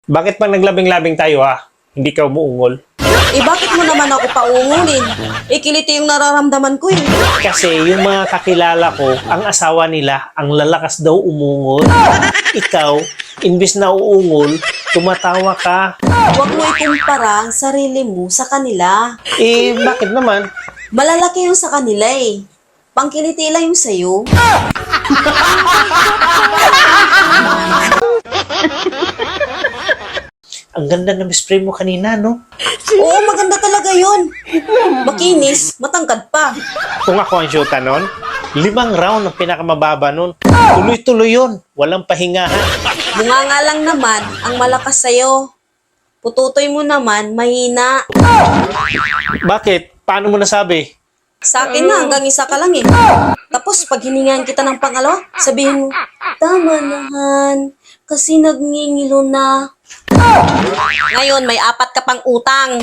Bakit pag naglabing-labing tayo hindi ka umuungol? Eh bakit mo naman ako paungulin? Eh kiliti yung nararamdaman ko eh. Kasi yung mga kakilala ko, ang asawa nila, ang lalakas daw umungol. Ikaw, imbis na uungol, tumatawa ka. Huwag mo ikumpara ang sarili mo sa kanila. Eh, bakit naman? Malalaki yung sa kanila eh. Pangkiliti lang yung sa'yo. Ang ganda ng spray mo kanina, no? Oo, maganda talaga yun. Makinis, matangkad pa. Kung ako ang shoota nun, 5 round ang pinakamababa nun. Tuloy-tuloy yun. Walang pahingahan. Bunga nga lang naman ang malakas sa'yo. Pututoy mo naman, mahina. Bakit? Paano mo nasabi? Sa akin na, hanggang isa ka lang eh. Tapos, pag hiningahan kita ng pangalawa, sabihin mo, tama nahan, kasi nagngingilo na. Ngayon, may 4 ka pang utang.